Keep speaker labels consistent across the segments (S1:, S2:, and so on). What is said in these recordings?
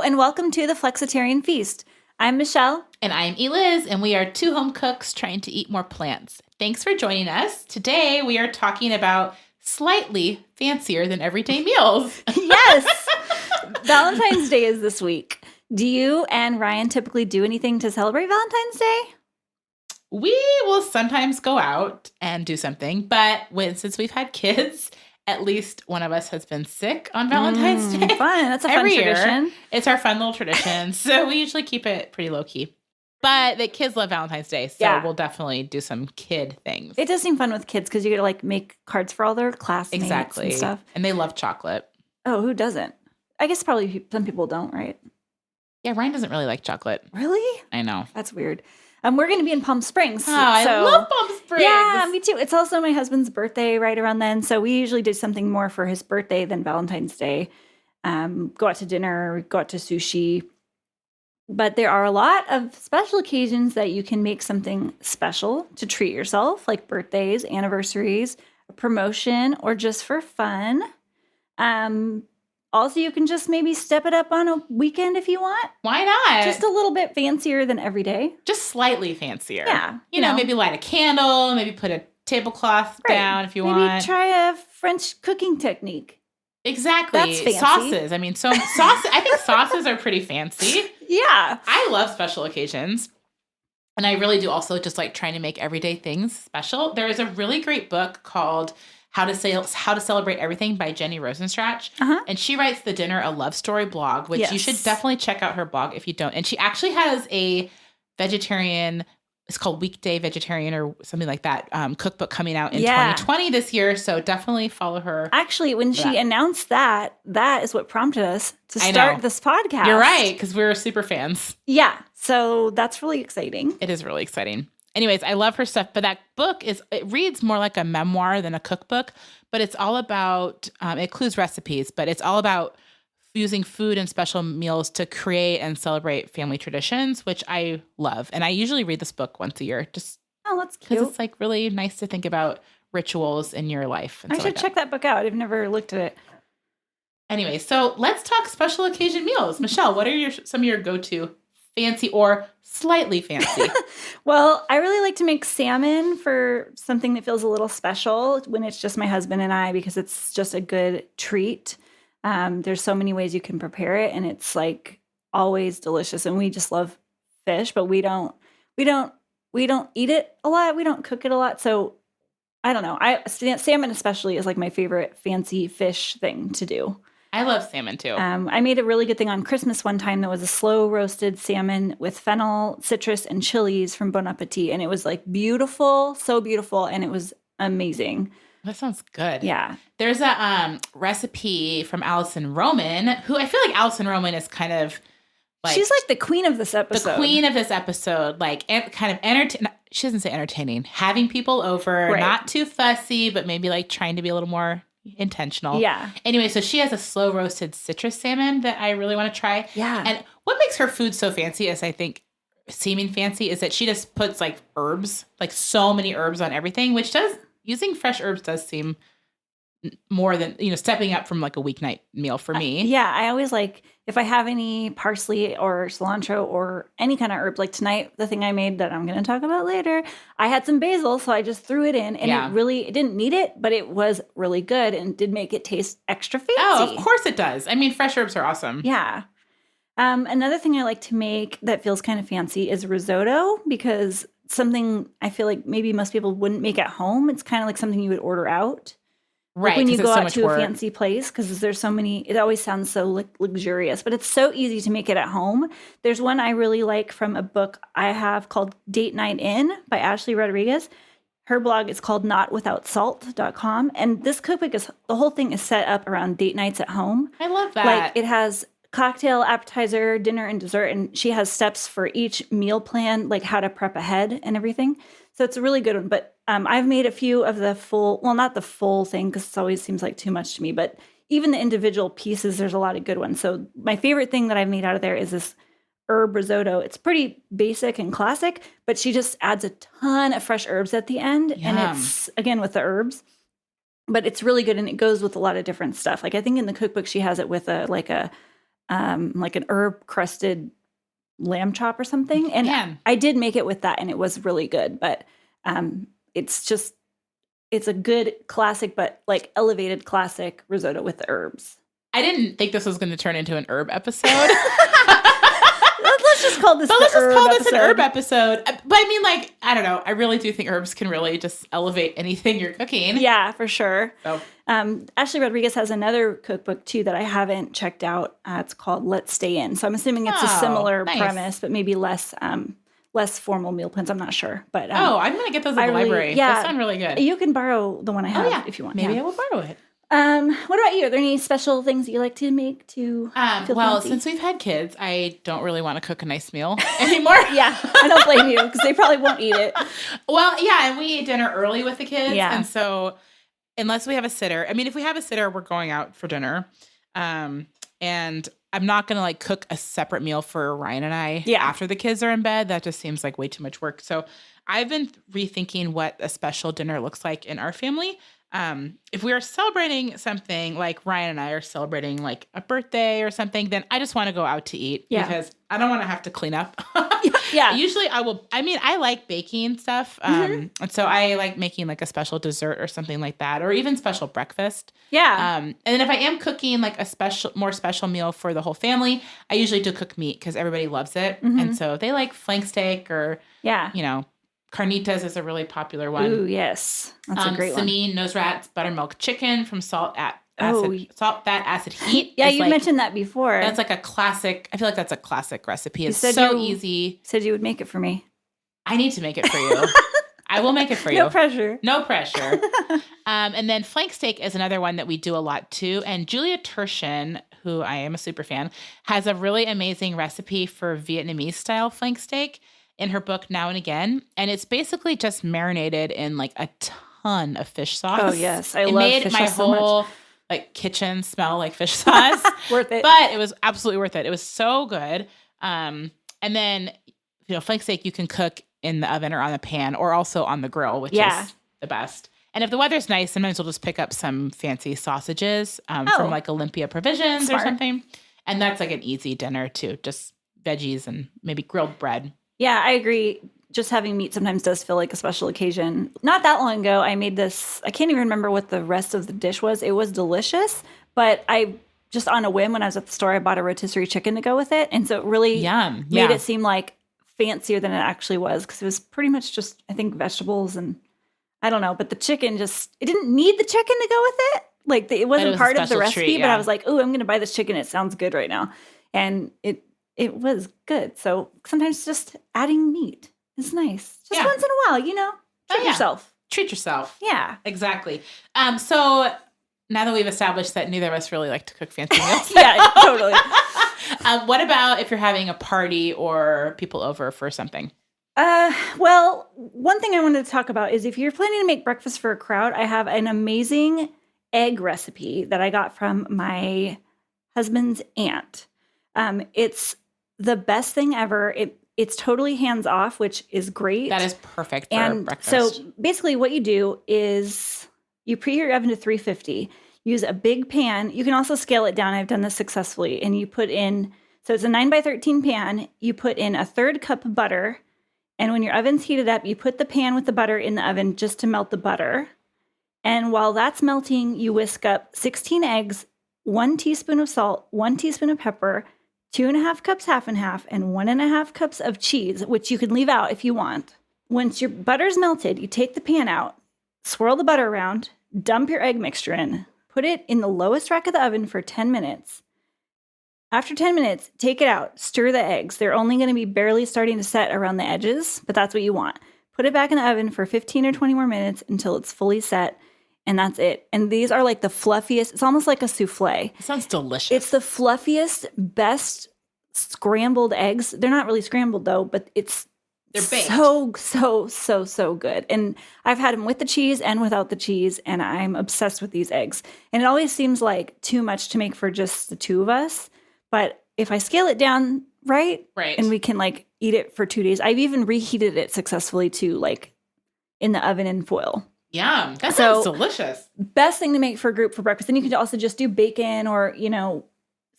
S1: and welcome to the Flexitarian Feast. I'm Michelle.
S2: And I'm Eliz, and we are two home cooks trying to eat more plants. Thanks for joining us. Today, we are talking about slightly fancier than everyday meals.
S1: Yes! Valentine's Day is this week. Do you and Ryan typically do anything to celebrate Valentine's Day?
S2: We will sometimes go out and do something, but since we've had kids, at least one of us has been sick on Valentine's Day.
S1: Fun. That's a fun tradition.
S2: It's our fun little tradition. So we usually keep it pretty low key. But the kids love Valentine's Day, so we'll definitely do some kid things.
S1: It does seem fun with kids because you get to like make cards for all their classmates and stuff.
S2: And they love chocolate.
S1: Oh, who doesn't? I guess probably some people don't, right?
S2: Yeah, Ryan doesn't really like chocolate.
S1: Really?
S2: I know.
S1: That's weird. We're going to be in Palm Springs.
S2: I love Palm Springs.
S1: Yeah, me too. It's also my husband's birthday right around then. So we usually do something more for his birthday than Valentine's Day. Go out to dinner, go out to sushi. But there are a lot of special occasions that you can make something special to treat yourself, like birthdays, anniversaries, a promotion, or just for fun. Also, you can just maybe step it up on a weekend if you want.
S2: Why not?
S1: Just a little bit fancier than every day.
S2: Just slightly fancier.
S1: Yeah.
S2: You know, maybe light a candle, maybe put a tablecloth down if you want.
S1: Maybe try a French cooking technique.
S2: Exactly.
S1: That's fancy.
S2: Sauces. I mean, I think sauces are pretty fancy.
S1: Yeah.
S2: I love special occasions. And I really do also just like trying to make everyday things special. There is a really great book called How to Celebrate Everything by Jenny Rosenstrach. And she writes the Dinner a Love Story blog, which you should definitely check out her blog if you don't. And she actually has a vegetarian, it's called Weekday Vegetarian or something like that, cookbook coming out in 2020 this year. So definitely follow her.
S1: Actually, when she announced that is what prompted us to start this podcast.
S2: You're right, because we're super fans.
S1: Yeah. So that's really exciting.
S2: It is really exciting. Anyways, I love her stuff, but that book it reads more like a memoir than a cookbook, but it's all about, it includes recipes, but it's all about using food and special meals to create and celebrate family traditions, which I love. And I usually read this book once a year, just
S1: that's cute.
S2: Because it's like really nice to think about rituals in your life.
S1: I should check that book out. I've never looked at it.
S2: Anyway, so let's talk special occasion meals. Michelle, what are some of your go-to fancy or slightly fancy?
S1: Well, I really like to make salmon for something that feels a little special when it's just my husband and I, because it's just a good treat. There's so many ways you can prepare it, and it's like always delicious. And we just love fish, but we don't eat it a lot. We don't cook it a lot. So I don't know. Salmon especially is like my favorite fancy fish thing to do.
S2: I love salmon too.
S1: I made a really good thing on Christmas one time that was a slow roasted salmon with fennel, citrus, and chilies from Bon Appetit. And it was like beautiful, so beautiful. And it was amazing.
S2: That sounds good.
S1: Yeah.
S2: There's a recipe from Alison Roman, who I feel like Alison Roman is kind of like...
S1: She's like the queen of this episode.
S2: The queen of this episode. Like kind of entertaining. She doesn't say entertaining. Having people over, not too fussy, but maybe like trying to be a little more intentional.
S1: Yeah.
S2: Anyway, so she has a slow roasted citrus salmon that I really want to try.
S1: Yeah.
S2: And what makes her food so fancy is I think seeming fancy is that she just puts like herbs, like so many herbs on everything, which using fresh herbs does seem more than, stepping up from like a weeknight meal for me.
S1: Yeah. I always like, if I have any parsley or cilantro or any kind of herb, like tonight, the thing I made that I'm going to talk about later, I had some basil, so I just threw it in, and it didn't need it, but it was really good and did make it taste extra fancy.
S2: Oh, of course it does. I mean, fresh herbs are awesome.
S1: Yeah. Another thing I like to make that feels kind of fancy is risotto, because something I feel like maybe most people wouldn't make at home. It's kind of like something you would order out.
S2: Right.
S1: Like when you go out to a fancy place, because there's so many, it always sounds so luxurious, but it's so easy to make it at home. There's one I really like from a book I have called Date Night In by Ashley Rodriguez. Her blog is called notwithoutsalt.com. And this cookbook the whole thing is set up around date nights at home.
S2: I love that.
S1: Like it has cocktail, appetizer, dinner, and dessert. And she has steps for each meal plan, like how to prep ahead and everything. So it's a really good one. But I've made a few of the not the full thing, because it always seems like too much to me, but even the individual pieces, there's a lot of good ones. So my favorite thing that I've made out of there is this herb risotto. It's pretty basic and classic, but she just adds a ton of fresh herbs at the end.
S2: Yum.
S1: And it's, again, with the herbs. But it's really good, and it goes with a lot of different stuff. Like I think in the cookbook she has it with a like an herb crusted lamb chop or something. And
S2: Man.
S1: I did make it with that, and it was really good. But it's a good classic, but like elevated classic risotto with the herbs.
S2: I didn't think this was going to turn into an herb episode.
S1: Let's just call this
S2: an herb episode. But I mean, like, I don't know. I really do think herbs can really just elevate anything you're cooking.
S1: Yeah, for sure.
S2: So.
S1: Ashley Rodriguez has another cookbook, too, that I haven't checked out. It's called Let's Stay In. So I'm assuming it's a similar premise, but maybe less formal meal plans. I'm not sure. But
S2: I'm going to get those at the library.
S1: Yeah,
S2: that sounds really good.
S1: You can borrow the one I have if you want.
S2: Maybe I will borrow it.
S1: What about you? Are there any special things that you like to make to feel fancy?
S2: Since we've had kids, I don't really want to cook a nice meal anymore.
S1: Yeah, I don't blame you because they probably won't eat it.
S2: Well, yeah, and we eat dinner early with the kids.
S1: Yeah.
S2: And so unless we have a sitter, I mean, if we have a sitter, we're going out for dinner. And I'm not going to like cook a separate meal for Ryan and I after the kids are in bed. That just seems like way too much work. So I've been rethinking what a special dinner looks like in our family. If we are celebrating something like Ryan and I are celebrating like a birthday or something, then I just want to go out to eat because I don't want to have to clean up. Usually I like baking stuff. And so I like making like a special dessert or something like that, or even special breakfast.
S1: Yeah.
S2: And then if I am cooking like a more special meal for the whole family, I usually do cook meat because everybody loves it. And so they like flank steak or, carnitas is a really popular one.
S1: Ooh, yes. That's a great one.
S2: Samine, nose rats, buttermilk chicken from salt, fat, acid, heat.
S1: Yeah, you mentioned that before.
S2: That's like a classic. I feel like that's a classic recipe. It's so easy.
S1: You said you would make it for me.
S2: I need to make it for you. I will make it for you.
S1: No pressure.
S2: No pressure. And then flank steak is another one that we do a lot too. And Julia Turshen, who I am a super fan, has a really amazing recipe for Vietnamese style flank steak in her book Now and Again. And it's basically just marinated in like a ton of fish sauce.
S1: Oh, yes. I love fish sauce so much. It made my whole
S2: like kitchen smell like fish sauce.
S1: Worth it.
S2: But it was absolutely worth it. It was so good. And then, flank steak you can cook in the oven or on the pan or also on the grill, which is the best. And if the weather's nice, sometimes we'll just pick up some fancy sausages from like Olympia Provisions or something. And that's like an easy dinner too. Just veggies and maybe grilled bread.
S1: Yeah, I agree. Just having meat sometimes does feel like a special occasion. Not that long ago, I made this. I can't even remember what the rest of the dish was. It was delicious, but I just on a whim when I was at the store, I bought a rotisserie chicken to go with it. And so it really made it seem like fancier than it actually was because it was pretty much just, I think, vegetables and I don't know. But the chicken it didn't need the chicken to go with it. Like it wasn't part of the recipe, but I was like, oh, I'm going to buy this chicken. It sounds good right now. And it was good. So sometimes just adding meat is nice. Just once in a while, treat yourself.
S2: Treat yourself.
S1: Yeah.
S2: Exactly. So now that we've established that neither of us really like to cook fancy meals.
S1: Yeah, totally.
S2: What about if you're having a party or people over for something?
S1: Well, one thing I wanted to talk about is if you're planning to make breakfast for a crowd, I have an amazing egg recipe that I got from my husband's aunt. It's the best thing ever. It's totally hands-off, which is great.
S2: That is perfect for breakfast. So
S1: basically what you do is you preheat your oven to 350. Use a big pan. You can also scale it down. I've done this successfully. And you put in, so it's a 9x13 pan. You put in a 1/3 cup of butter. And when your oven's heated up, you put the pan with the butter in the oven just to melt the butter. And while that's melting, you whisk up 16 eggs, 1 teaspoon of salt, 1 teaspoon of pepper, 2.5 cups half and half, and 1.5 cups of cheese, which you can leave out if you want. Once your butter's melted, you take the pan out, swirl the butter around, dump your egg mixture in, put it in the lowest rack of the oven for 10 minutes. After 10 minutes, take it out, stir the eggs. They're only going to be barely starting to set around the edges, but that's what you want. Put it back in the oven for 15 or 20 more minutes until it's fully set. And that's it. And these are like the fluffiest. It's almost like a souffle.
S2: It sounds delicious.
S1: It's the fluffiest, best scrambled eggs. They're not really scrambled though, but they're baked. So good. And I've had them with the cheese and without the cheese, and I'm obsessed with these eggs. And it always seems like too much to make for just the two of us. But if I scale it down right, and we can like eat it for 2 days. I've even reheated it successfully too, like in the oven in foil.
S2: Yum. That sounds delicious.
S1: Best thing to make for a group for breakfast. And you can also just do bacon or,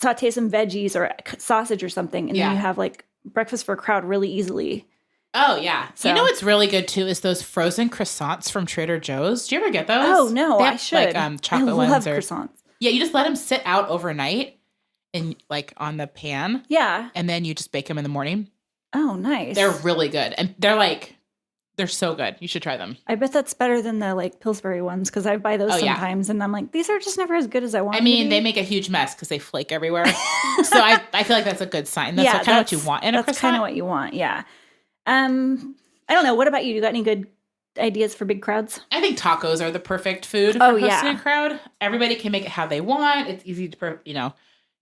S1: saute some veggies or sausage or something, and then you have like breakfast for a crowd really easily.
S2: Oh, yeah. So. You know what's really good, too, is those frozen croissants from Trader Joe's. Do you ever get those?
S1: Oh, no,
S2: have,
S1: I should.
S2: Like chocolate
S1: I love
S2: ones.
S1: croissants.
S2: Yeah, you just let them sit out overnight in like on the pan.
S1: Yeah.
S2: And then you just bake them in the morning.
S1: Oh, nice.
S2: They're really good. And they're so good. You should try them.
S1: I bet that's better than the like Pillsbury ones because I buy those sometimes and I'm like, these are just never as good as I want.
S2: I mean, they make a huge mess because they flake everywhere. So I feel like that's a good sign. That's kind of what you want in a croissant.
S1: That's kind of what you want, yeah. I don't know. What about you? You got any good ideas for big crowds?
S2: I think tacos are the perfect food for hosting a crowd. Everybody can make it how they want. It's easy to,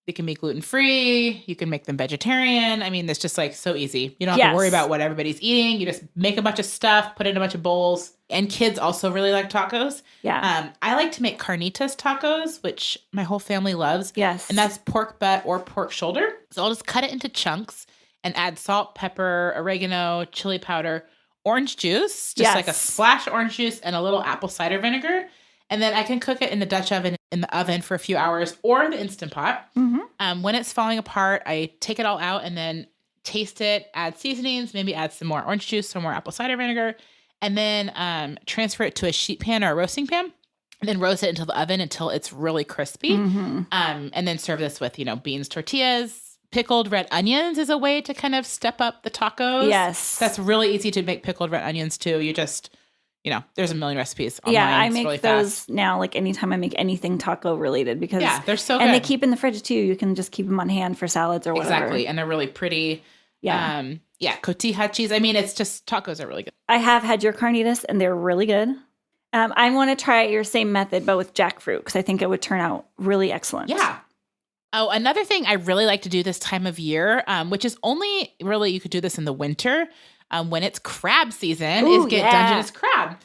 S2: they can be gluten-free. You can make them vegetarian. I mean, it's just like so easy. You don't have to worry about what everybody's eating. You just make a bunch of stuff, put it in a bunch of bowls. And kids also really like tacos.
S1: Yeah.
S2: I like to make carnitas tacos, which my whole family loves.
S1: Yes.
S2: And that's pork butt or pork shoulder. So I'll just cut it into chunks and add salt, pepper, oregano, chili powder, orange juice, just like a splash of orange juice and a little apple cider vinegar. And then I can cook it in the Dutch oven in the oven for a few hours or the Instant Pot.
S1: Mm-hmm.
S2: When it's falling apart, I take it all out and then taste it, add seasonings, maybe add some more orange juice, some more apple cider vinegar, and then transfer it to a sheet pan or a roasting pan. And then roast it into the oven until it's really crispy.
S1: Mm-hmm.
S2: And then serve this with, beans, tortillas. Pickled red onions is a way to kind of step up the tacos.
S1: Yes.
S2: That's really easy to make pickled red onions too. You just, there's a million recipes online.
S1: Yeah, I
S2: it's
S1: make
S2: really
S1: those
S2: fast.
S1: Now, like anytime I make anything taco related because
S2: they're so good.
S1: And they keep in the fridge too. You can just keep them on hand for salads or whatever.
S2: Exactly. And they're really pretty.
S1: Yeah.
S2: Cotija cheese. I mean, it's just tacos are really good.
S1: I have had your carnitas and they're really good. I want to try your same method, but with jackfruit because I think it would turn out really excellent.
S2: Yeah. Oh, another thing I really like to do this time of year, which is only really, you could do this in the winter when it's crab season, is get Dungeness crab.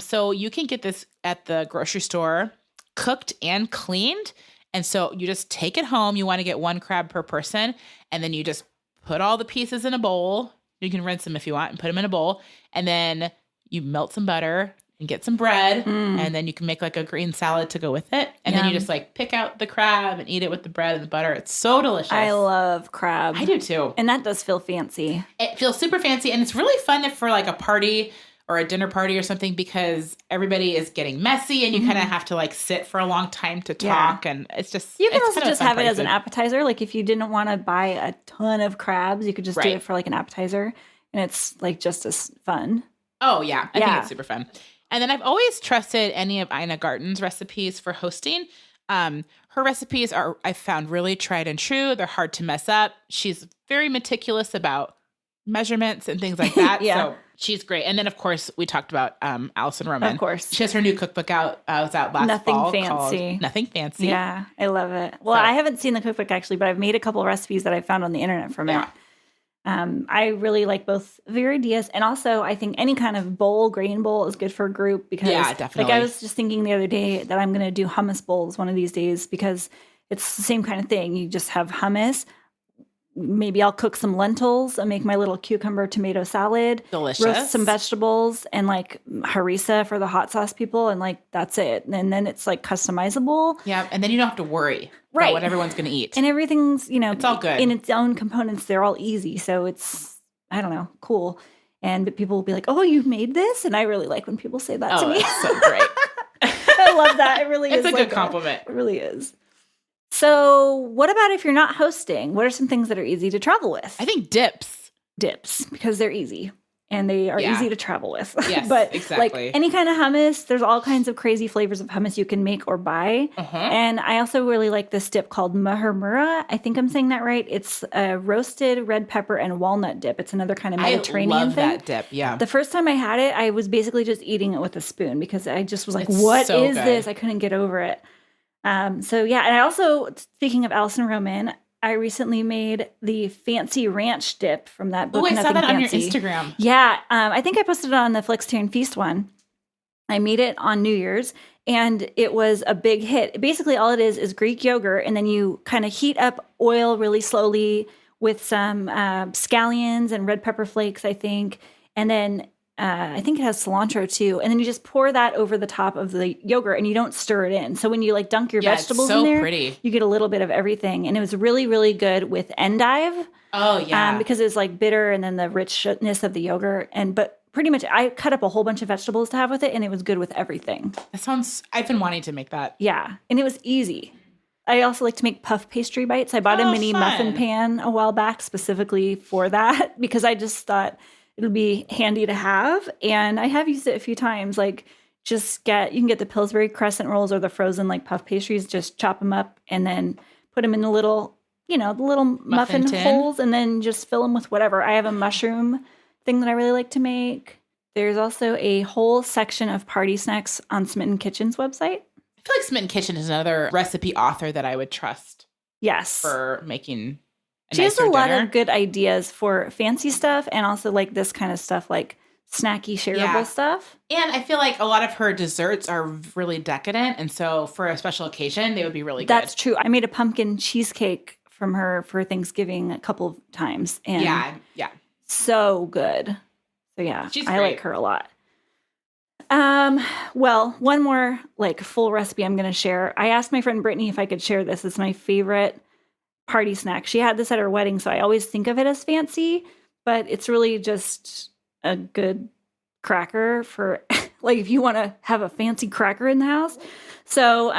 S2: So you can get this at the grocery store cooked and cleaned. And so you just take it home. You want to get 1 crab per person. And then you just put all the pieces in a bowl. You can rinse them if you want and put them in a bowl. And then you melt some butter and get some bread, and then you can make like a green salad to go with it. And then you just like pick out the crab and eat it with the bread and the butter. It's so delicious.
S1: I love crab.
S2: I do too.
S1: And that does feel fancy.
S2: It feels super fancy, and it's really fun if for like a party or a dinner party or something because everybody is getting messy and you kind of have to like sit for a long time to talk, and it's just
S1: you can
S2: it's
S1: also
S2: kind of
S1: just have it as an appetizer. Like if you didn't want to buy a ton of crabs, you could just do it for like an appetizer, and it's like just as fun.
S2: Oh yeah, I think it's super fun. And then I've always trusted any of Ina Garten's recipes for hosting. Her recipes are, I've found, really tried and true. They're hard to mess up. She's very meticulous about measurements and things like that. So she's great. And then, of course, we talked about Allison Roman.
S1: Of course.
S2: She has her new cookbook out. It was out last fall. Nothing Fancy.
S1: Yeah, I love it. Well, I haven't seen the cookbook actually, but I've made a couple of recipes that I found on the internet from it. I really like both Viridias, and also I think any kind of bowl, grain bowl, is good for a group because,
S2: definitely.
S1: Like I was just thinking the other day that I'm going to do hummus bowls one of these days because it's the same kind of thing. You just have hummus. Maybe I'll cook some lentils and make my little cucumber tomato salad.
S2: Delicious.
S1: Roast some vegetables and like harissa for the hot sauce people, and like that's it. And then it's like customizable.
S2: Yeah, and then you don't have to worry about what everyone's going to eat.
S1: And everything's,
S2: it's all good.
S1: In its own components. They're all easy. So it's, I don't know, cool. And people will be like, oh, you made this? And I really like when people say that to me.
S2: That's so great.
S1: I love that. It really is.
S2: It's a good compliment.
S1: It really is. So what about if you're not hosting? What are some things that are easy to travel with?
S2: I think dips.
S1: Dips, because they're easy. And they are easy to travel with.
S2: Yes,
S1: but
S2: exactly.
S1: Like any kind of hummus, there's all kinds of crazy flavors of hummus you can make or buy. And I also really like this dip called muhurmura. I think I'm saying that right. It's a roasted red pepper and walnut dip. It's another kind of Mediterranean
S2: I love
S1: thing.
S2: that dip, yeah.
S1: The first time I had it, I was basically just eating it with a spoon because I just was like, what is this? I couldn't get over it. So yeah, and I also, speaking of Allison Roman, I recently made the fancy ranch dip from that book.
S2: Oh, I saw that on your
S1: Fancy.
S2: Instagram.
S1: Yeah, I think I posted it on the Flexitarian Feast one. I made it on New Year's, and it was a big hit. Basically, all it is Greek yogurt, and then you kind of heat up oil really slowly with some scallions and red pepper flakes, I think, and then I think it has cilantro too. And then you just pour that over the top of the yogurt and you don't stir it in. So when you like dunk your vegetables in there, you get a little bit of everything. And it was really, really good with endive.
S2: Oh, yeah.
S1: Because it's like bitter and then the richness of the yogurt. But pretty much I cut up a whole bunch of vegetables to have with it and it was good with everything.
S2: I've been wanting to make that.
S1: Yeah. And it was easy. I also like to make puff pastry bites. I bought a mini muffin pan a while back specifically for that because I just thought it would be handy to have. And I have used it a few times. Like you can get the Pillsbury crescent rolls or the frozen like puff pastries, just chop them up and then put them in the little, the little muffin holes and then just fill them with whatever. I have a mushroom thing that I really like to make. There's also a whole section of party snacks on Smitten Kitchen's website.
S2: I feel like Smitten Kitchen is another recipe author that I would trust.
S1: Yes.
S2: For making
S1: She has a lot of good ideas for fancy stuff and also like this kind of stuff, like snacky, shareable stuff.
S2: And I feel like a lot of her desserts are really decadent. And so for a special occasion, they would be really good.
S1: That's true. I made a pumpkin cheesecake from her for Thanksgiving a couple of times. And
S2: yeah.
S1: So good. So yeah,
S2: She's
S1: I
S2: great.
S1: like her a lot. Well, one more like full recipe I'm going to share. I asked my friend Brittany if I could share this. It's my favorite party snack. She had this at her wedding, so I always think of it as fancy, but it's really just a good cracker for like if you want to have a fancy cracker in the house. So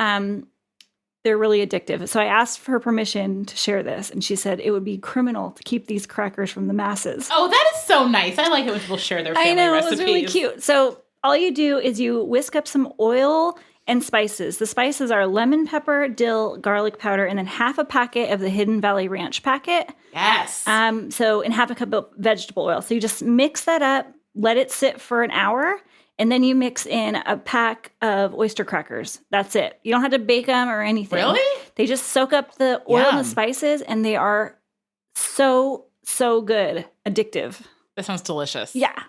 S1: they're really addictive. So I asked for her permission to share this, and she said it would be criminal to keep these crackers from the masses.
S2: Oh, that is so nice. I like it when people share their family recipes.
S1: It was really cute. So all you do is you whisk up some oil and spices. The spices are lemon pepper, dill, garlic powder, and then half a packet of the Hidden Valley Ranch packet.
S2: Yes.
S1: And half a cup of vegetable oil. So you just mix that up, let it sit for an hour, and then you mix in a pack of oyster crackers. That's it. You don't have to bake them or anything.
S2: Really?
S1: They just soak up the oil and the spices, and they are so, so good. Addictive.
S2: That sounds delicious.
S1: Yeah.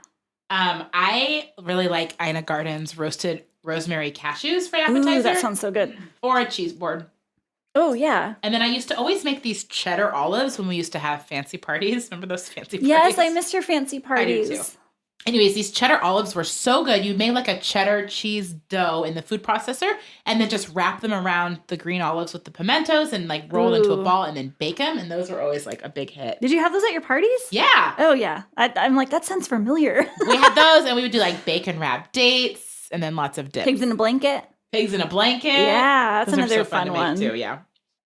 S2: I really like Ina Garden's roasted rosemary cashews for appetizer.
S1: Ooh, that sounds so good.
S2: Or a cheese board.
S1: Oh, yeah.
S2: And then I used to always make these cheddar olives when we used to have fancy parties. Remember those fancy parties?
S1: Yes, I miss your fancy parties.
S2: I do too. Anyways, these cheddar olives were so good. You made like a cheddar cheese dough in the food processor and then just wrap them around the green olives with the pimentos and like roll into a ball and then bake them. And those were always like a big hit.
S1: Did you have those at your parties?
S2: Yeah.
S1: Oh, yeah. I'm like, that sounds familiar.
S2: We had those and we would do like bacon wrapped dates and then lots of dips.
S1: Pigs in a blanket?
S2: Pigs in a blanket.
S1: Yeah, that's
S2: those
S1: another
S2: are so fun
S1: one.
S2: too, yeah.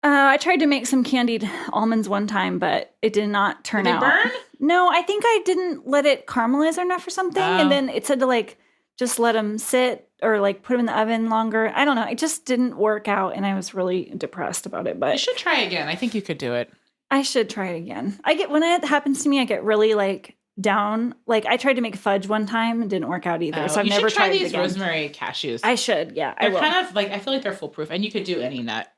S1: I tried to make some candied almonds one time, but it did not turn out.
S2: Did they burn?
S1: No, I think I didn't let it caramelize enough or something. Oh. And then it said to like just let them sit or like put them in the oven longer. I don't know. It just didn't work out and I was really depressed about it. But
S2: you should try again. I think you could do it.
S1: I should try it again. When it happens to me, I get really like down. Like I tried to make fudge one time and didn't work out either. So I've never tried it again.
S2: You should try these rosemary cashews.
S1: I should. Yeah,
S2: they're
S1: I will.
S2: Kind of like, I feel like they're foolproof and you could do any nut.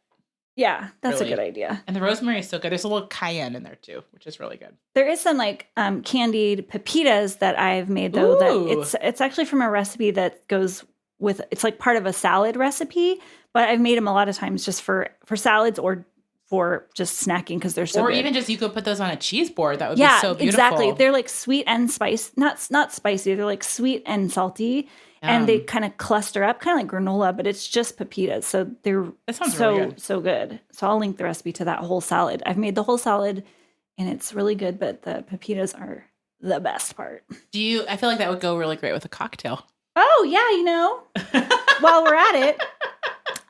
S1: Yeah, that's
S2: really.
S1: A good idea.
S2: And the rosemary is so good. There's a little cayenne in there too, which is really good.
S1: There is some like candied pepitas that I've made though.
S2: Ooh.
S1: That it's actually from a recipe that goes with. It's like part of a salad recipe, but I've made them a lot of times just for salads or for just snacking because they're so.
S2: Or
S1: good.
S2: even just you could put those on a cheese board. That would be so beautiful.
S1: Exactly. They're like sweet and spicy. Not spicy. They're like sweet and salty. And they kind of cluster up, kind of like granola, but it's just pepitas. So they're so good. So I'll link the recipe to that whole salad. I've made the whole salad, and it's really good, but the pepitas are the best part.
S2: I feel like that would go really great with a cocktail.
S1: Oh, yeah, while we're at it,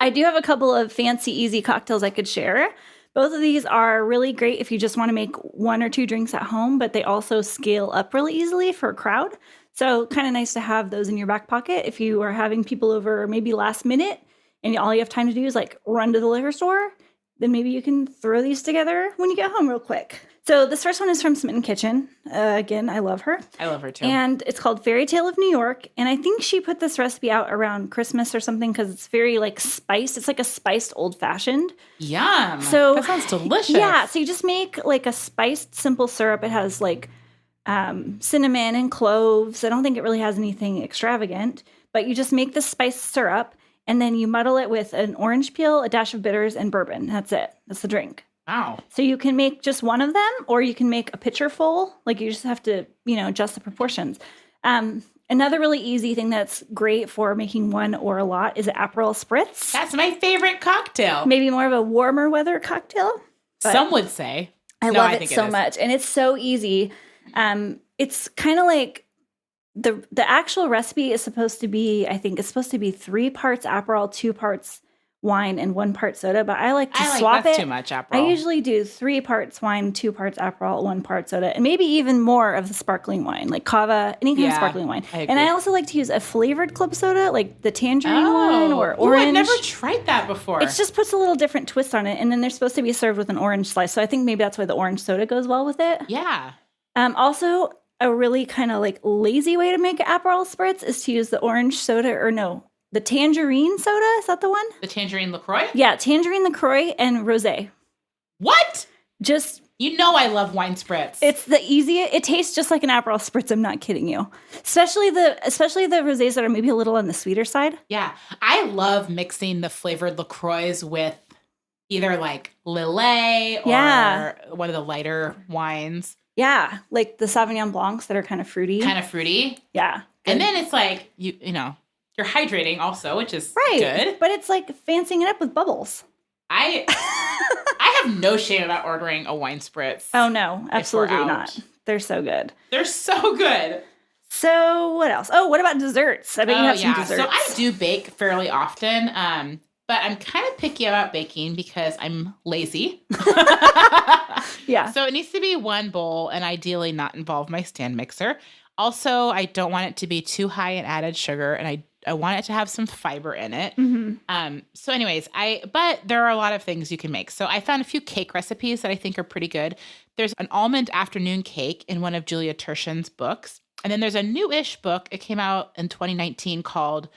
S1: I do have a couple of fancy, easy cocktails I could share. Both of these are really great if you just want to make one or two drinks at home, but they also scale up really easily for a crowd. So kind of nice to have those in your back pocket if you are having people over maybe last minute and all you have time to do is like run to the liquor store, then maybe you can throw these together when you get home real quick. So this first one is from Smitten Kitchen. Again, I love her.
S2: I love her too.
S1: And it's called Fairy Tale of New York. And I think she put this recipe out around Christmas or something because it's very like spiced. It's like a spiced old fashioned.
S2: Yum.
S1: So
S2: that sounds delicious.
S1: Yeah. So you just make like a spiced simple syrup. It has like cinnamon and cloves. I don't think it really has anything extravagant, but you just make the spiced syrup and then you muddle it with an orange peel, a dash of bitters, and bourbon. That's it. That's the drink.
S2: Wow.
S1: So you can make just one of them or you can make a pitcher full. Like you just have to, adjust the proportions. And Another really easy thing that's great for making one or a lot is Aperol Spritz.
S2: That's my favorite cocktail.
S1: Maybe more of a warmer weather cocktail.
S2: Some would say.
S1: I love it so much. And it's so easy. It's kind of like the actual recipe is supposed to be, I think it's supposed to be 3 parts Aperol, 2 parts wine, and 1 part soda. But I like to swap
S2: that's
S1: it.
S2: Too much Aperol.
S1: I usually do 3 parts wine, 2 parts Aperol, 1 part soda, and maybe even more of the sparkling wine, like cava, any kind of sparkling wine. And I also like to use a flavored club soda, like the tangerine one or orange.
S2: I've never tried that before.
S1: It just puts a little different twist on it, and then they're supposed to be served with an orange slice. So I think maybe that's why the orange soda goes well with it.
S2: Yeah.
S1: Also, a really kind of like lazy way to make Aperol Spritz is to use the orange soda, or no, the tangerine soda. Is that the one?
S2: The tangerine LaCroix?
S1: Yeah, tangerine LaCroix and rosé.
S2: What?
S1: Just...
S2: You know I love wine spritz.
S1: It's the easiest. It tastes just like an Aperol Spritz. I'm not kidding you. Especially the rosés that are maybe a little on the sweeter side.
S2: Yeah. I love mixing the flavored LaCroix with either like Lillet or one of the lighter wines.
S1: Yeah, like the Sauvignon Blancs that are kind of fruity.
S2: Yeah. Good. And then it's like, you know, you're hydrating also, which is good.
S1: But it's like fancying it up with bubbles.
S2: I have no shame about ordering a wine spritz.
S1: Oh, no, absolutely not. They're so good.
S2: They're so good.
S1: So what else? Oh, what about desserts? I bet you have some desserts.
S2: So I do bake fairly often. But I'm kind of picky about baking because I'm lazy.
S1: Yeah.
S2: So it needs to be 1 bowl and ideally not involve my stand mixer. Also, I don't want it to be too high in added sugar, and I want it to have some fiber in it.
S1: Mm-hmm.
S2: So anyways, but there are a lot of things you can make. So I found a few cake recipes that I think are pretty good. There's an almond afternoon cake in one of Julia Turshen's books. And then there's a new-ish book. It came out in 2019 called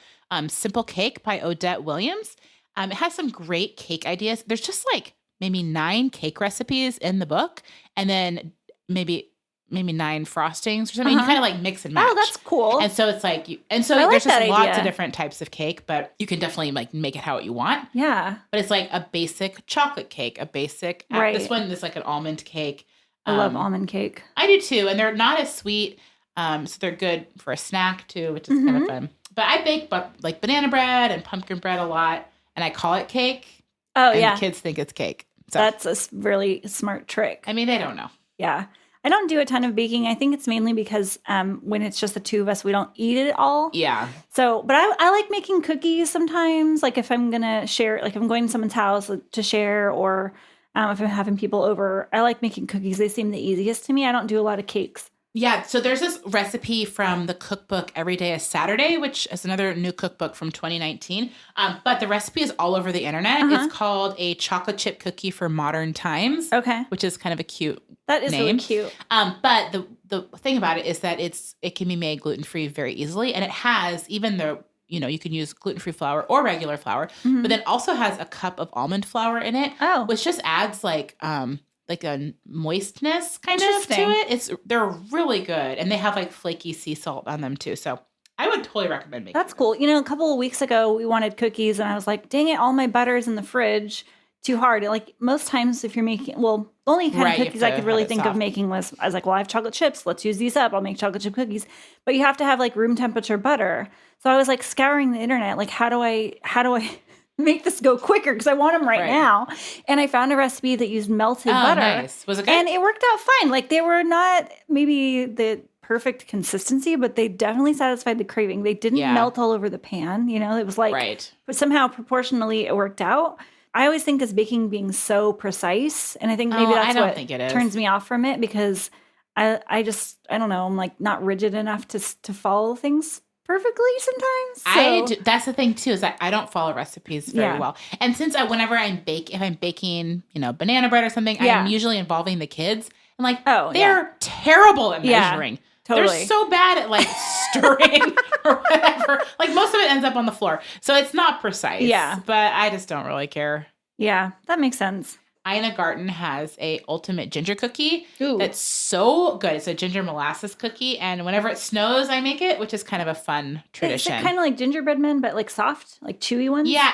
S2: Simple Cake by Odette Williams. It has some great cake ideas. There's just like maybe 9 cake recipes in the book, and then maybe 9 frostings or something. You kind of like mix and match.
S1: Oh, that's cool.
S2: And so it's like, there's just lots of different types of cake, but you can definitely like make it how you want.
S1: Yeah.
S2: But it's like a basic chocolate cake, a basic, this one is like an almond cake.
S1: I love almond cake.
S2: I do too. And they're not as sweet. So they're good for a snack too, which is kind of fun. But I bake like banana bread and pumpkin bread a lot. And I call it cake.
S1: Oh,
S2: and kids think it's cake. So
S1: that's a really smart trick.
S2: I mean, they don't know.
S1: Yeah. I don't do a ton of baking. I think it's mainly because when it's just the 2 of us, we don't eat it all.
S2: Yeah.
S1: So, but I like making cookies sometimes. Like if I'm going to share, like I'm going to someone's house to share, or if I'm having people over, I like making cookies. They seem the easiest to me. I don't do a lot of cakes.
S2: Yeah, so there's this recipe from the cookbook Every Day is Saturday, which is another new cookbook from 2019. But the recipe is all over the internet. It's called A Chocolate Chip Cookie for Modern Times.
S1: Okay.
S2: Which is kind of a cute
S1: That is
S2: name.
S1: really cute.
S2: But the thing about it is that it can be made gluten-free very easily. And it has you can use gluten-free flour or regular flour, but then also has a cup of almond flour in it, which just adds like a moistness kind of to it. They're really good. And they have like flaky sea salt on them too. So I would totally recommend making
S1: That's cool. You know, a couple of weeks ago we wanted cookies and I was like, dang it, all my butter's in the fridge. Too hard. Like most times if you're making, the only kind of cookies I could really think of making was, I was like, well, I have chocolate chips. Let's use these up. I'll make chocolate chip cookies. But you have to have like room temperature butter. So I was like scouring the internet. Like, how do I make this go quicker? Because I want them right now. And I found a recipe that used melted butter.
S2: Nice. Was it good?
S1: And it worked out fine. Like they were not maybe the perfect consistency, but they definitely satisfied the craving. They didn't melt all over the pan. You know, it was like, but somehow proportionally it worked out. I always think of baking being so precise. And I think maybe that's what turns me off from it, because I don't know, I'm like not rigid enough to follow things perfectly sometimes. So.
S2: That's the thing too, is that I don't follow recipes very well. And since whenever if I'm baking, banana bread or something, I'm usually involving the kids. And like, they're terrible at measuring. Totally. They're so bad at like stirring or whatever. Like most of it ends up on the floor. So it's not precise. Yeah. But I just don't really care.
S1: Yeah, that makes sense.
S2: Ina Garten has a ultimate ginger cookie that's so good. It's a ginger molasses cookie, and whenever it snows, I make it, which is kind of a fun tradition.
S1: Is it kind of like gingerbread men, but like soft, like chewy ones?
S2: Yeah,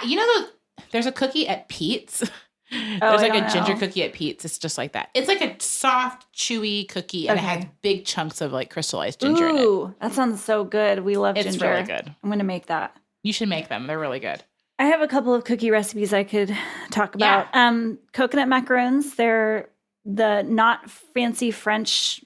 S2: there's a cookie at Pete's There's like
S1: I
S2: a ginger
S1: don't know.
S2: cookie at Pete's. It's just like that. It's like a soft, chewy cookie, and it has big chunks of like crystallized ginger in it.
S1: Ooh, that sounds so good. We love ginger.
S2: It's really good.
S1: I'm going to make that.
S2: You should make them. They're really good.
S1: I have a couple of cookie recipes I could talk about. Coconut macaroons. They're the not fancy French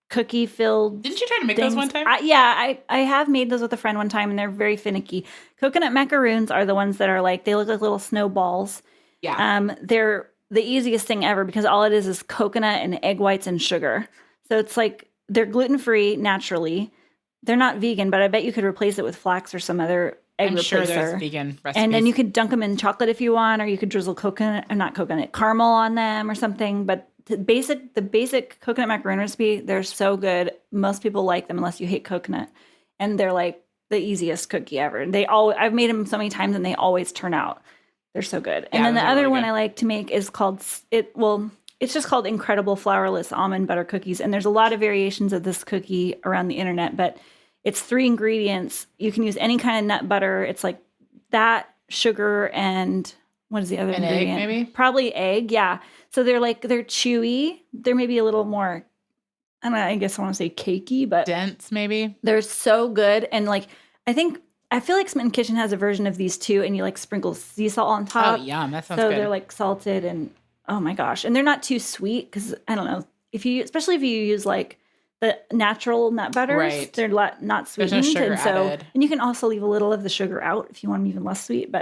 S1: cookie filled.
S2: Didn't you try to make those one time?
S1: I have made those with a friend one time, and they're very finicky. Coconut macaroons are the ones that are like, they look like little snowballs.
S2: Yeah.
S1: They're the easiest thing ever because all it is coconut and egg whites and sugar. So it's like they're gluten-free naturally. They're not vegan, but I bet you could replace it with flax or some other egg replacer. I'm sure there's
S2: vegan recipes.
S1: And then you could dunk them in chocolate if you want, or you could drizzle caramel on them or something. But the basic coconut macaroon recipe, they're so good. Most people like them unless you hate coconut. And they're like the easiest cookie ever. I've made them so many times and they always turn out. They're so good. And then the other one I like to make is it's just called Incredible Flourless Almond Butter Cookies. And there's a lot of variations of this cookie around the internet, but it's 3 ingredients. You can use any kind of nut butter. It's like that, sugar, and what is the other ingredient?
S2: Egg, maybe?
S1: Probably egg, yeah. So they're chewy. They're maybe a little more, I don't know, I guess I want to say cakey, but
S2: dense maybe.
S1: They're so good. And like, I feel like Smitten Kitchen has a version of these too, and you like sprinkle sea salt on top.
S2: Oh, yum. That sounds good.
S1: So they're like salted and oh my gosh. And they're not too sweet because I don't know, especially if you use like the natural nut butters, right. They're not sweetened.
S2: There's no sugar added.
S1: And you can also leave a little of the sugar out if you want them even less sweet.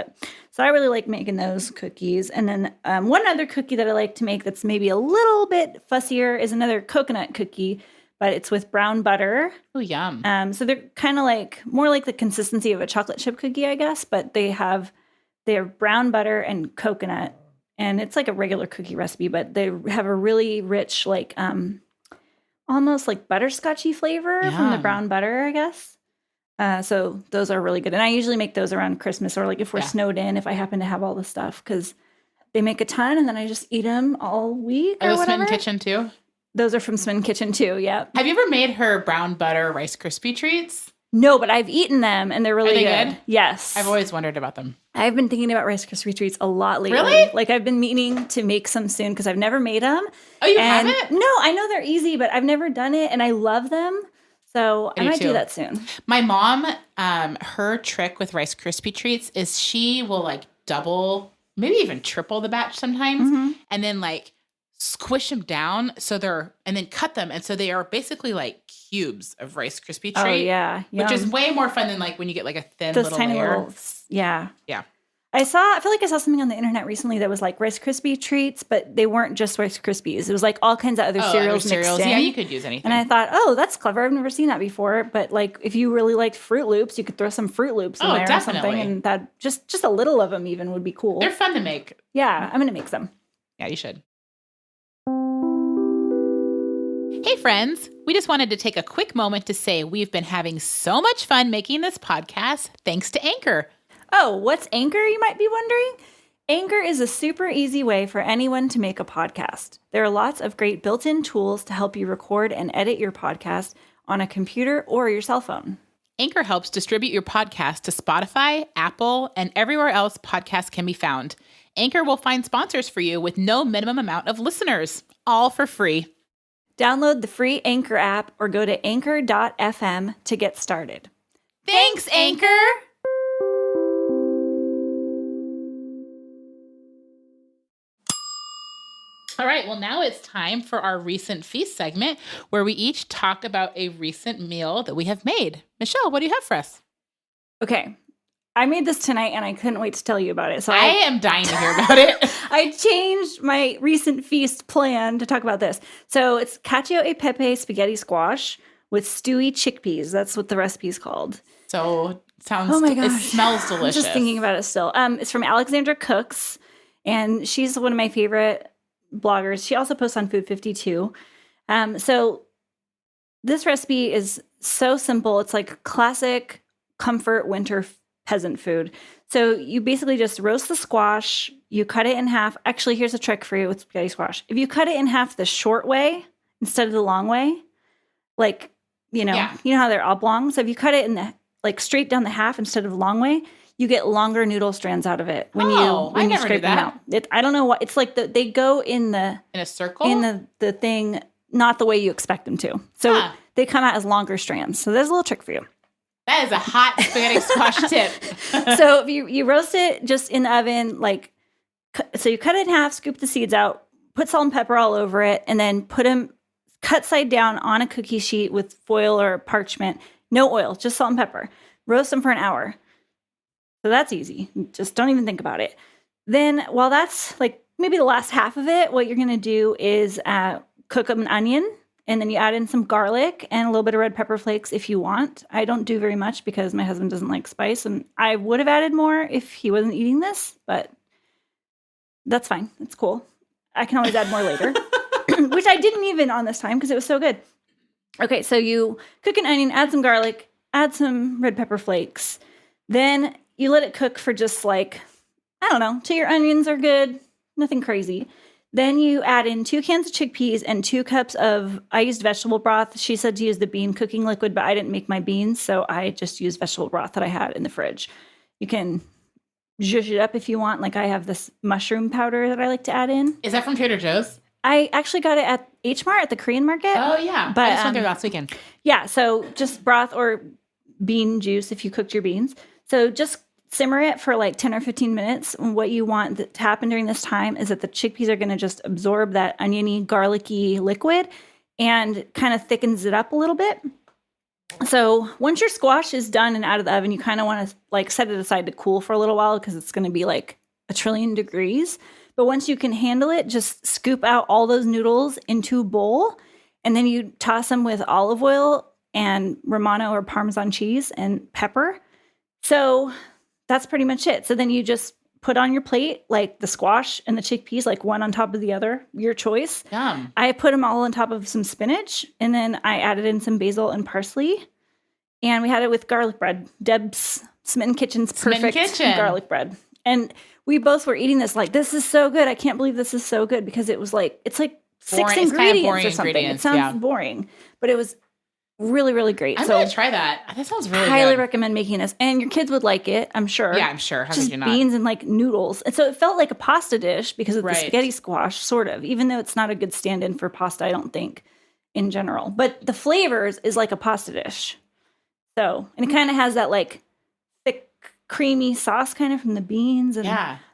S1: So I really like making those cookies. And then one other cookie that I like to make that's maybe a little bit fussier is another coconut cookie, but it's with brown butter.
S2: Oh, yum.
S1: So they're kind of like more like the consistency of a chocolate chip cookie, I guess, but they're brown butter and coconut. And it's like a regular cookie recipe, but they have a really rich, like almost like butterscotchy flavor from the brown butter, I guess. So those are really good. And I usually make those around Christmas or like if we're snowed in, if I happen to have all the stuff, because they make a ton and then I just eat them all week or whatever.
S2: Smitten Kitchen too?
S1: Those are from Smitten Kitchen too, yeah.
S2: Have you ever made her brown butter Rice Krispie treats?
S1: No, but I've eaten them and they're really
S2: good.
S1: Yes.
S2: I've always wondered about them.
S1: I've been thinking about Rice Krispie treats a lot lately.
S2: Really?
S1: Like I've been meaning to make some soon because I've never made them.
S2: Oh, you haven't?
S1: No, I know they're easy, but I've never done it and I love them. So I might do that soon.
S2: My mom, her trick with Rice Krispie treats is she will like double, maybe even triple the batch sometimes, and then like squish them down and then cut them. And so they are basically like cubes of Rice Krispie treat. Oh,
S1: yeah.
S2: Which is way more fun than like when you get like a thin
S1: those
S2: little
S1: tiny
S2: layer.
S1: Yeah.
S2: Yeah.
S1: I feel like I saw something on the internet recently that was like Rice Krispie treats, but they weren't just Rice Krispies. It was like all kinds of other cereals mixed in.
S2: Yeah, you could use anything.
S1: And I thought, oh, that's clever. I've never seen that before. But like, if you really liked Fruit Loops, you could throw some Fruit Loops in there or something, and that just a little of them even would be cool.
S2: They're fun to make.
S1: Yeah, I'm gonna make some.
S2: Yeah, you should. Hey friends, we just wanted to take a quick moment to say we've been having so much fun making this podcast thanks to Anchor.
S1: Oh, what's Anchor, you might be wondering? Anchor is a super easy way for anyone to make a podcast. There are lots of great built-in tools to help you record and edit your podcast on a computer or your cell phone.
S2: Anchor helps distribute your podcast to Spotify, Apple, and everywhere else podcasts can be found. Anchor will find sponsors for you with no minimum amount of listeners, all for free.
S1: Download the free Anchor app or go to anchor.fm to get started.
S2: Thanks, Anchor! All right, well, now it's time for our Recent Feast segment where we each talk about a recent meal that we have made. Michelle, what do you have for us?
S1: Okay. I made this tonight and I couldn't wait to tell you about it. So
S2: I am dying to hear about it.
S1: I changed my recent feast plan to talk about this. So it's cacio e pepe spaghetti squash with stewy chickpeas. That's what the recipe is called.
S2: So sounds,
S1: oh my gosh.
S2: It smells delicious.
S1: I'm just thinking about it still. It's from Alexandra Cooks and she's one of my favorite bloggers. She also posts on Food 52. So this recipe is so simple. It's like classic comfort winter peasant food. So you basically just roast the squash, you cut it in half. Actually, here's a trick for you with spaghetti squash. If you cut it in half the short way instead of the long way, like, you know how they're oblong. So if you cut it in the like straight down the half instead of the long way, you get longer noodle strands out of it when you
S2: never
S1: scrape
S2: knew
S1: them
S2: that.
S1: out. I don't know what it's like. They go in
S2: a circle
S1: the thing, not the way you expect them to. So they come out as longer strands. So there's a little trick for you.
S2: That is a hot spaghetti squash tip.
S1: So if you roast it just in the oven, so you cut it in half, scoop the seeds out, put salt and pepper all over it, and then put them cut side down on a cookie sheet with foil or parchment. No oil, just salt and pepper. Roast them for an hour. So that's easy. Just don't even think about it. Then while that's maybe the last half of it, what you're going to do is cook up an onion, and then you add in some garlic and a little bit of red pepper flakes if you want. I don't do very much because my husband doesn't like spice, and I would have added more if he wasn't eating this, but that's fine. It's cool. I can always add more later, which I didn't even on this time because it was so good. Okay, so you cook an onion, add some garlic, add some red pepper flakes. Then you let it cook for just I don't know, till your onions are good. Nothing crazy. Then you add in 2 cans of chickpeas and 2 cups of, I used vegetable broth. She said to use the bean cooking liquid, but I didn't make my beans, so I just used vegetable broth that I had in the fridge. You can zhuzh it up if you want. I have this mushroom powder that I like to add in.
S2: Is that from Trader Joe's?
S1: I actually got it at H Mart at the Korean market.
S2: Oh, yeah.
S1: But,
S2: I just went there last weekend.
S1: Yeah, so just broth or bean juice if you cooked your beans. So just simmer it for 10 or 15 minutes. And what you want to happen during this time is that the chickpeas are going to just absorb that oniony, garlicky liquid and kind of thickens it up a little bit. So once your squash is done and out of the oven, you kind of want to set it aside to cool for a little while because it's going to be a trillion degrees. But once you can handle it, just scoop out all those noodles into a bowl, and then you toss them with olive oil and Romano or Parmesan cheese and pepper. So that's pretty much it. So then you just put on your plate the squash and the chickpeas, one on top of the other, your choice.
S2: Yum.
S1: I put them all on top of some spinach, and then I added in some basil and parsley, and we had it with garlic bread. Deb's Smitten Kitchen's perfect garlic bread. And we both were eating this this is so good. I can't believe this is so good because it was it's 6 ingredients or something. It sounds boring, but it was really, really great.
S2: I'm going to try that. That sounds really
S1: highly
S2: good.
S1: recommend making this. And your kids would like it, I'm sure.
S2: Yeah, I'm sure. How
S1: just
S2: could you not?
S1: beans and noodles. And so it felt like a pasta dish because of the spaghetti squash, sort of, even though it's not a good stand-in for pasta, I don't think, in general. But the flavors is like a pasta dish. So, and it kind of has that thick, creamy sauce kind of from the beans. And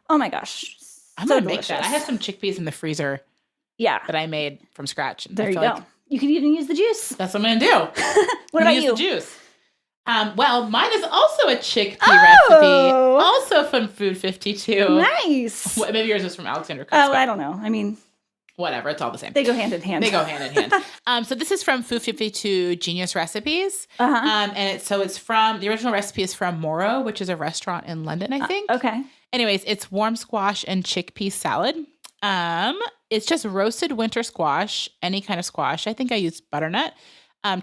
S1: oh my gosh.
S2: I'm going to make that. I have some chickpeas in the freezer.
S1: Yeah.
S2: That I made from scratch.
S1: There you go. You could even use the juice.
S2: That's what I'm going to do.
S1: What about you?
S2: Use the juice. Well, mine is also a chickpea recipe. Also from Food 52.
S1: Nice.
S2: Maybe yours is from Alexander Cook's.
S1: Oh, I don't know. I mean,
S2: whatever. It's all the same.
S1: They go hand in hand.
S2: So this is from Food 52 Genius Recipes.
S1: Uh-huh.
S2: And it's from, the original recipe is from Moro, which is a restaurant in London, I think.
S1: Okay.
S2: Anyways, it's warm squash and chickpea salad. It's just roasted winter squash, any kind of squash. I think I used butternut.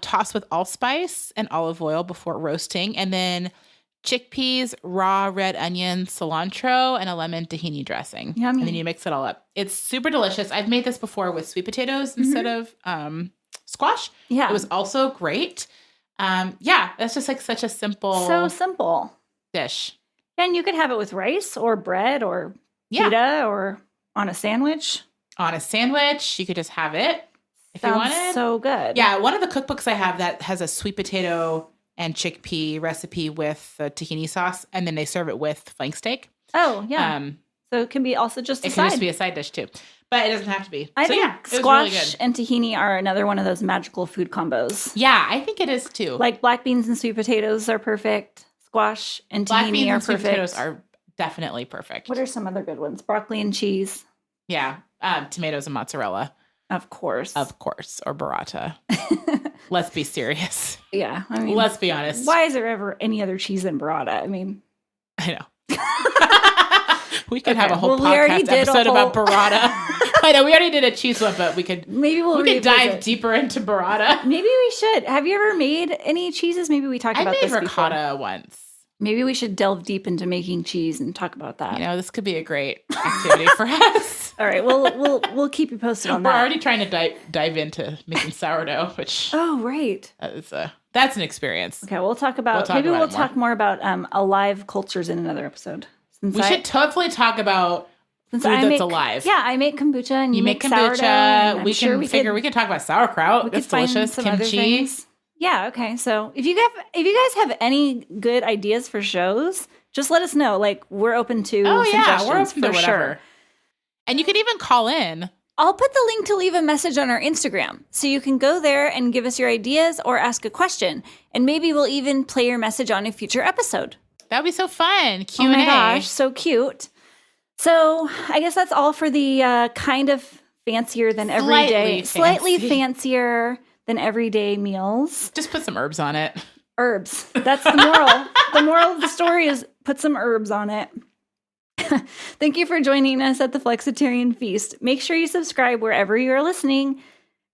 S2: Tossed with allspice and olive oil before roasting. And then chickpeas, raw red onions, cilantro, and a lemon tahini dressing.
S1: Yummy.
S2: And then you mix it all up. It's super delicious. I've made this before with sweet potatoes instead of squash.
S1: Yeah.
S2: It was also great. That's just such a simple dish.
S1: And you could have it with rice or bread or pita or on a sandwich.
S2: On a sandwich, you could just have it if you wanted.
S1: So good.
S2: Yeah, one of the cookbooks I have that has a sweet potato and chickpea recipe with the tahini sauce, and then they serve it with flank steak.
S1: Oh, yeah. So it can be also just a side.
S2: It can just be a side dish too, but it doesn't have to be.
S1: I think
S2: squash
S1: really and tahini are another one of those magical food combos.
S2: Yeah, I think it is too.
S1: Black beans and sweet potatoes are perfect. Squash and tahini
S2: Black beans
S1: are
S2: and sweet
S1: perfect.
S2: potatoes are definitely perfect.
S1: What are some other good ones? Broccoli and cheese.
S2: Yeah, tomatoes and mozzarella.
S1: Of course,
S2: or burrata. Let's be serious.
S1: Yeah, I mean,
S2: let's be honest.
S1: Why is there ever any other cheese than burrata? I mean,
S2: I know. We could have a whole podcast episode about burrata. I know we already did a cheese one, but we could dive deeper into burrata.
S1: Maybe we should. Have you ever made any cheeses? Maybe we talked about this before.
S2: I made ricotta once.
S1: Maybe we should delve deep into making cheese and talk about that.
S2: This could be a great activity for us.
S1: All right, we'll keep you posted on
S2: We're
S1: that.
S2: already trying to dive into making sourdough, which
S1: Oh, right.
S2: That's an experience.
S1: Okay, we'll talk about we'll talk more about alive cultures in another episode.
S2: We should totally talk about food that's alive.
S1: Yeah, I make kombucha and you make
S2: kombucha.
S1: Sourdough,
S2: We can talk about sauerkraut. That's delicious. Kimchi.
S1: Yeah, okay. So if you guys have any good ideas for shows, just let us know. Like, we're open to suggestions
S2: we're open to whatever.
S1: Sure.
S2: And you can even call in.
S1: I'll put the link to leave a message on our Instagram. So you can go there and give us your ideas or ask a question. And maybe we'll even play your message on a future episode.
S2: That would be so fun. Q&A.
S1: Oh my gosh, so cute. So I guess that's all for the kind of fancier than everyday. Slightly fancier than everyday meals.
S2: Just put some herbs on it.
S1: Herbs. That's the moral. The moral of the story is put some herbs on it. Thank you for joining us at the Flexitarian Feast. Make sure you subscribe wherever you're listening.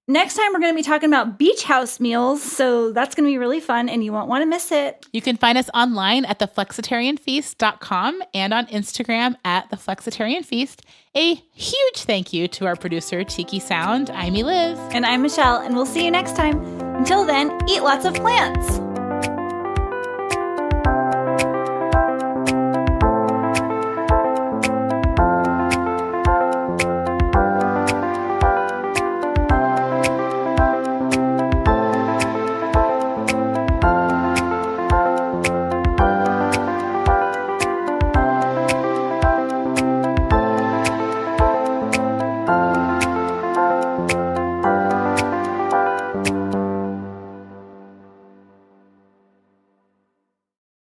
S1: Next time, we're going to be talking about beach house meals, so that's going to be really fun, and you won't want to miss it.
S2: You can find us online at theflexitarianfeast.com and on Instagram at theflexitarianfeast. A huge thank you to our producer, Tiki Sound. I'm Liz.
S1: And I'm Michelle, and we'll see you next time. Until then, eat lots of plants.